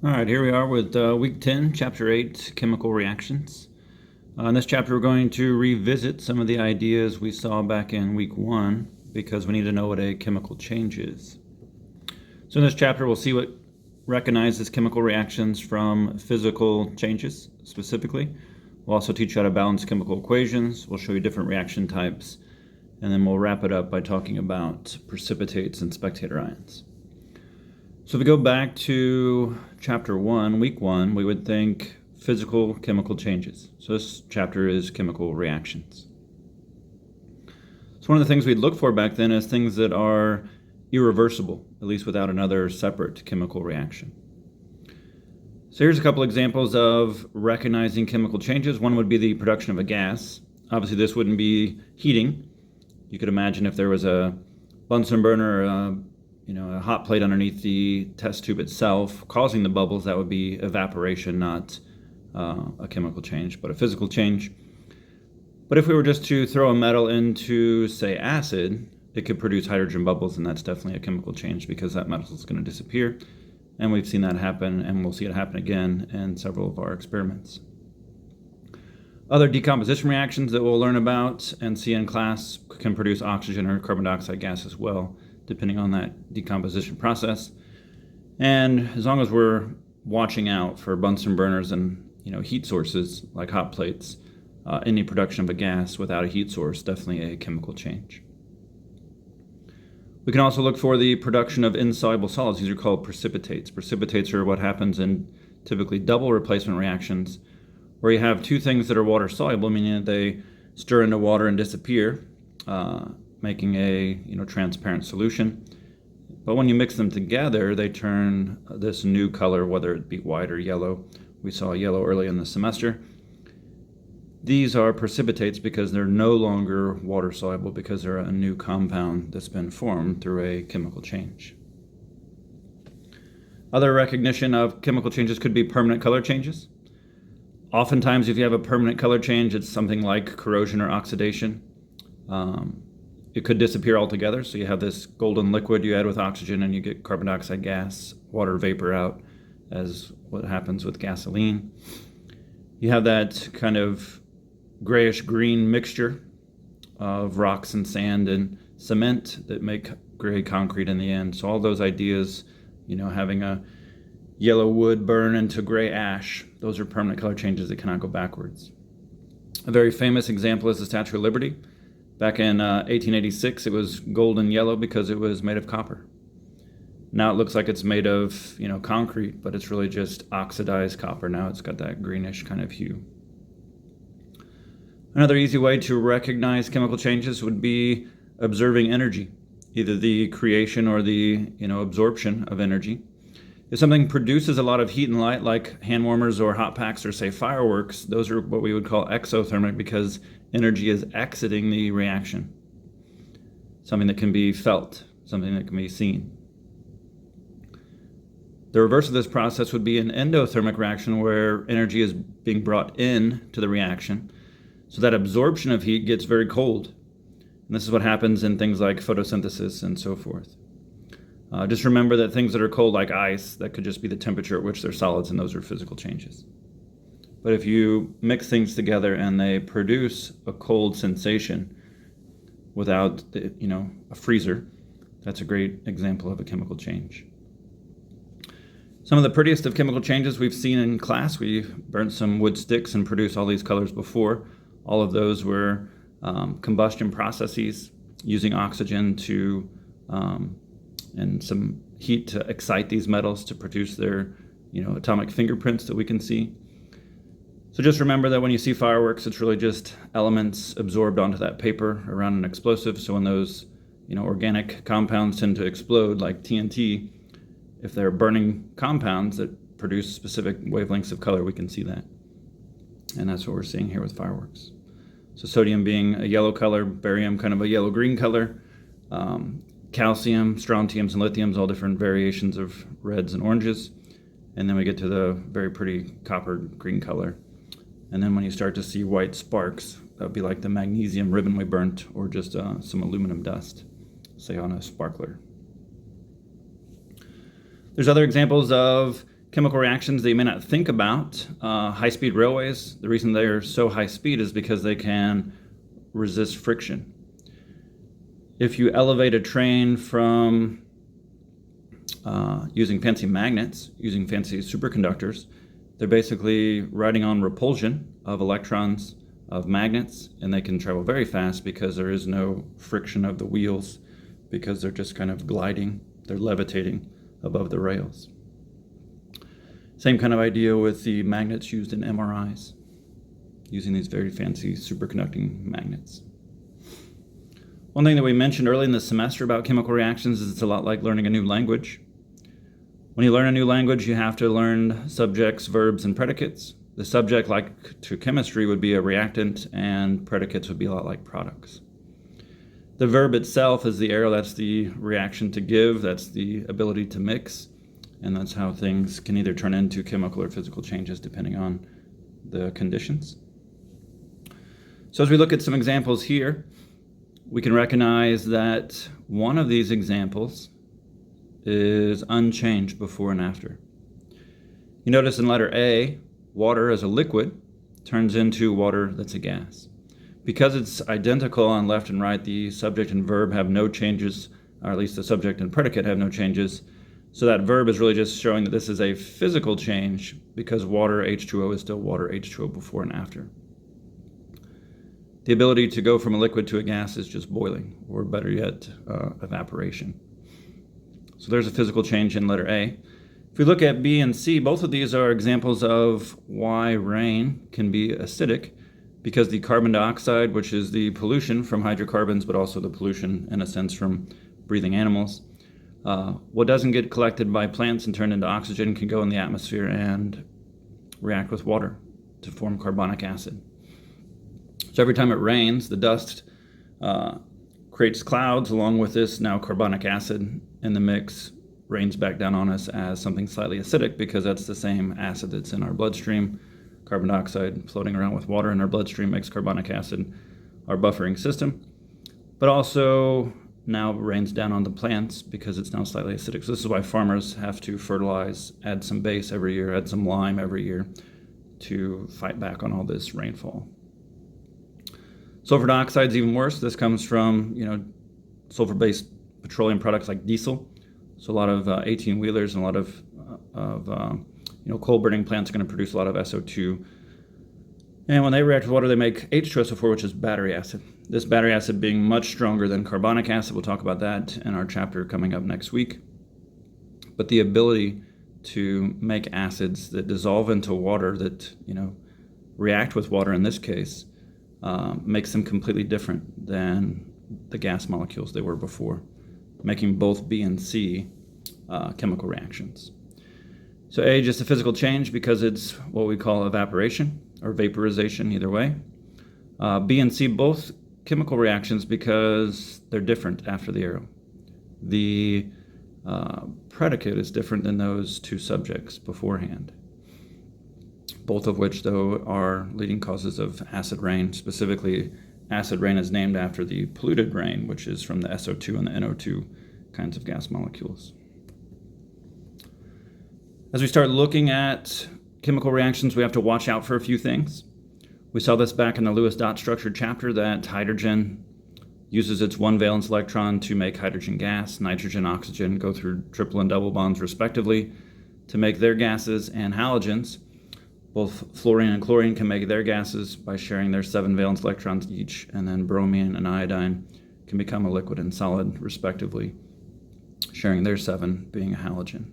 All right, here we are with week 10, chapter 8, chemical reactions. In this chapter, we're going to revisit some of the ideas we saw back in week 1 because we need to know what a chemical change is. So in this chapter, we'll see what recognizes chemical reactions from physical changes specifically. We'll also teach you how to balance chemical equations. We'll show you different reaction types. And then we'll wrap it up by talking about precipitates and spectator ions. So if we go back to chapter 1, week 1, we would think physical chemical changes. So this chapter is chemical reactions. So one of the things we'd look for back then is things that are irreversible, at least without another separate chemical reaction. So here's a couple examples of recognizing chemical changes. One would be the production of a gas. Obviously this wouldn't be heating. You could imagine if there was a Bunsen burner or a hot plate underneath the test tube itself causing the bubbles, that would be evaporation, not a chemical change, but a physical change. But if we were just to throw a metal into, say, acid, it could produce hydrogen bubbles, and that's definitely a chemical change because that metal is going to disappear. And we've seen that happen, and we'll see it happen again in several of our experiments. Other decomposition reactions that we'll learn about and see in class can produce oxygen or carbon dioxide gas as well, depending on that decomposition process. And as long as we're watching out for Bunsen burners and heat sources like hot plates, any production of a gas without a heat source, definitely a chemical change. We can also look for the production of insoluble solids. These are called precipitates. Precipitates are what happens in typically double replacement reactions, where you have two things that are water soluble, meaning that they stir into water and disappear, making a transparent solution. But when you mix them together, they turn this new color, whether it be white or yellow. We saw yellow early in the semester. These are precipitates because they're no longer water soluble because they're a new compound that's been formed through a chemical change. Other recognition of chemical changes could be permanent color changes. Oftentimes, if you have a permanent color change, it's something like corrosion or oxidation. It could disappear altogether. So you have this golden liquid you add with oxygen and you get carbon dioxide gas, water vapor out, as what happens with gasoline. You have that kind of grayish green mixture of rocks and sand and cement that make gray concrete in the end. So all those ideas, having a yellow wood burn into gray ash, those are permanent color changes that cannot go backwards. A very famous example is the Statue of Liberty. Back in 1886, it was golden yellow because it was made of copper. Now it looks like it's made of, concrete, but it's really just oxidized copper. Now it's got that greenish kind of hue. Another easy way to recognize chemical changes would be observing energy, either the creation or the, absorption of energy. If something produces a lot of heat and light, like hand warmers or hot packs or, say, fireworks, those are what we would call exothermic because energy is exiting the reaction. Something that can be felt, something that can be seen. The reverse of this process would be an endothermic reaction where energy is being brought in to the reaction. So that absorption of heat gets very cold. And this is what happens in things like photosynthesis and so forth. Just remember that things that are cold, like ice, that could just be the temperature at which they're solids, and those are physical changes. But if you mix things together and they produce a cold sensation without, a freezer, that's a great example of a chemical change. Some of the prettiest of chemical changes we've seen in class, we burnt some wood sticks and produced all these colors before. All of those were combustion processes using oxygen to and some heat to excite these metals to produce their, atomic fingerprints that we can see. So just remember that when you see fireworks, it's really just elements absorbed onto that paper around an explosive. So when those, organic compounds tend to explode, like TNT, if they're burning compounds that produce specific wavelengths of color, we can see that. And that's what we're seeing here with fireworks. So sodium being a yellow color, barium kind of a yellow-green color, calcium, strontiums, and lithiums, all different variations of reds and oranges. And then we get to the very pretty copper green color. And then when you start to see white sparks, that would be like the magnesium ribbon we burnt, or just some aluminum dust, say on a sparkler. There's other examples of chemical reactions that you may not think about. High-speed railways, the reason they're so high speed is because they can resist friction. If you elevate a train from using fancy magnets, using fancy superconductors, they're basically riding on repulsion of electrons of magnets, and they can travel very fast because there is no friction of the wheels, because they're just kind of gliding, they're levitating above the rails. Same kind of idea with the magnets used in MRIs, using these very fancy superconducting magnets. One thing that we mentioned early in the semester about chemical reactions is it's a lot like learning a new language. When you learn a new language, you have to learn subjects, verbs, and predicates. The subject, like to chemistry, would be a reactant, and predicates would be a lot like products. The verb itself is the arrow. That's the reaction to give. That's the ability to mix. And that's how things can either turn into chemical or physical changes depending on the conditions. So as we look at some examples here, we can recognize that one of these examples is unchanged before and after. You notice in letter A, water as a liquid turns into water that's a gas. Because it's identical on left and right, the subject and verb have no changes, or at least the subject and predicate have no changes. So that verb is really just showing that this is a physical change because water H2O is still water H2O before and after. The ability to go from a liquid to a gas is just boiling, or better yet, evaporation. So there's a physical change in letter A. If we look at B and C, both of these are examples of why rain can be acidic, because the carbon dioxide, which is the pollution from hydrocarbons, but also the pollution, in a sense, from breathing animals, what doesn't get collected by plants and turned into oxygen can go in the atmosphere and react with water to form carbonic acid. So every time it rains, the dust creates clouds along with this now carbonic acid in the mix, rains back down on us as something slightly acidic because that's the same acid that's in our bloodstream. Carbon dioxide floating around with water in our bloodstream makes carbonic acid our buffering system. But also now rains down on the plants because it's now slightly acidic. So this is why farmers have to fertilize, add some base every year, add some lime every year to fight back on all this rainfall. Sulfur dioxide is even worse. This comes from, sulfur-based petroleum products like diesel. So a lot of 18-wheelers and a lot of coal-burning plants are going to produce a lot of SO2. And when they react with water, they make H2SO4, which is battery acid. This battery acid being much stronger than carbonic acid. We'll talk about that in our chapter coming up next week. But the ability to make acids that dissolve into water that, react with water in this case, makes them completely different than the gas molecules they were before, making both B and C chemical reactions. So A, just a physical change because it's what we call evaporation or vaporization, either way. B and C, both chemical reactions because they're different after the arrow. The predicate is different than those two subjects beforehand, both of which, though, are leading causes of acid rain. Specifically, acid rain is named after the polluted rain, which is from the SO2 and the NO2 kinds of gas molecules. As we start looking at chemical reactions, we have to watch out for a few things. We saw this back in the Lewis dot structure chapter, that hydrogen uses its one valence electron to make hydrogen gas. Nitrogen, oxygen go through triple and double bonds respectively to make their gases, and halogens, both fluorine and chlorine, can make their gases by sharing their 7 valence electrons each, and then bromine and iodine can become a liquid and solid respectively, sharing their 7 being a halogen.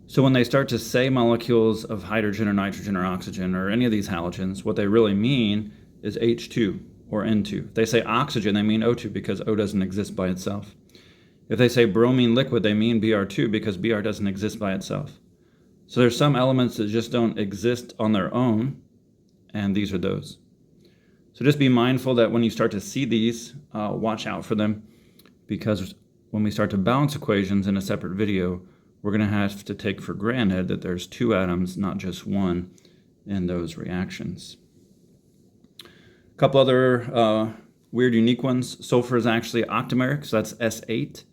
So when they start to say molecules of hydrogen or nitrogen or oxygen or any of these halogens, what they really mean is H2 or N2. If they say oxygen, they mean O2 because O doesn't exist by itself. If they say bromine liquid, they mean Br2 because Br doesn't exist by itself. So there's some elements that just don't exist on their own, and these are those. So just be mindful that when you start to see these, watch out for them, because when we start to balance equations in a separate video, we're going to have to take for granted that there's 2 atoms, not just 1, in those reactions. A couple other weird, unique ones. Sulfur is actually octameric, so that's S8,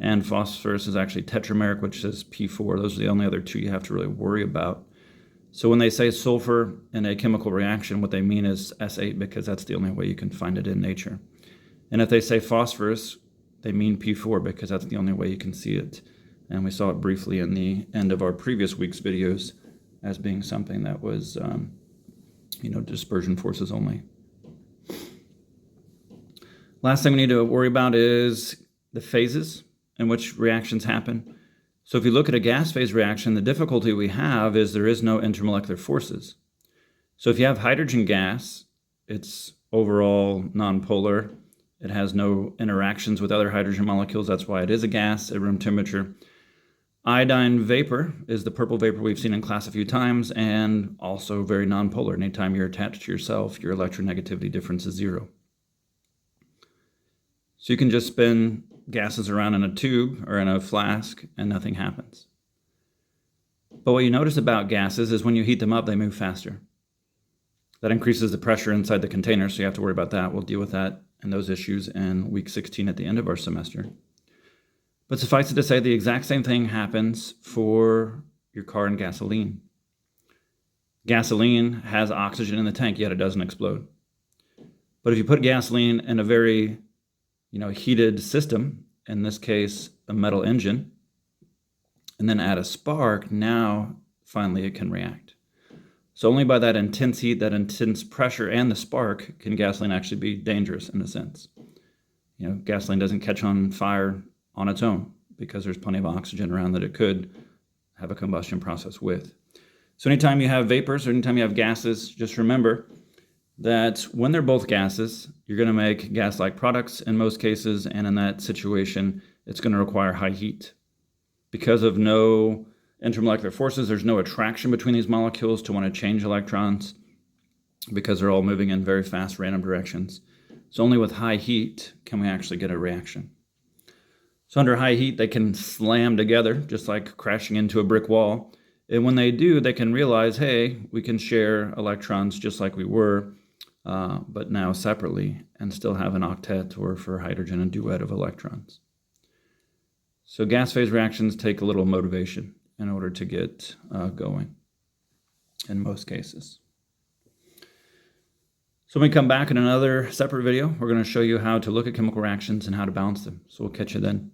and phosphorus is actually tetrameric, which is P4. Those are the only other two you have to really worry about. So when they say sulfur in a chemical reaction, what they mean is S8, because that's the only way you can find it in nature. And if they say phosphorus, they mean P4 because that's the only way you can see it. And we saw it briefly in the end of our previous week's videos as being something that was, dispersion forces only. Last thing we need to worry about is the phases in which reactions happen. So if you look at a gas phase reaction, the difficulty we have is there is no intermolecular forces. So if you have hydrogen gas, it's overall nonpolar. It has no interactions with other hydrogen molecules. That's why it is a gas at room temperature. Iodine vapor is the purple vapor we've seen in class a few times, and also very nonpolar. Anytime you're attached to yourself, your electronegativity difference is 0. So you can just spin gases around in a tube or in a flask and nothing happens. But what you notice about gases is when you heat them up, they move faster. That increases the pressure inside the container, so you have to worry about that. We'll deal with that and those issues in week 16 at the end of our semester. But suffice it to say, the exact same thing happens for your car and gasoline. Gasoline has oxygen in the tank, yet it doesn't explode. But if you put gasoline in a very heated system, in this case, a metal engine, and then add a spark, now finally it can react. So only by that intense heat, that intense pressure, and the spark can gasoline actually be dangerous in a sense. Gasoline doesn't catch on fire on its own because there's plenty of oxygen around that it could have a combustion process with. So anytime you have vapors or anytime you have gases, just remember that when they're both gases, you're going to make gas-like products in most cases, and in that situation, it's going to require high heat. Because of no intermolecular forces, there's no attraction between these molecules to want to change electrons because they're all moving in very fast random directions. So only with high heat can we actually get a reaction. So under high heat, they can slam together, just like crashing into a brick wall. And when they do, they can realize, hey, we can share electrons just like we were, but now separately, and still have an octet, or for hydrogen, a duet of electrons. So gas phase reactions take a little motivation in order to get going in most cases. So when we come back in another separate video, we're going to show you how to look at chemical reactions and how to balance them. So we'll catch you then.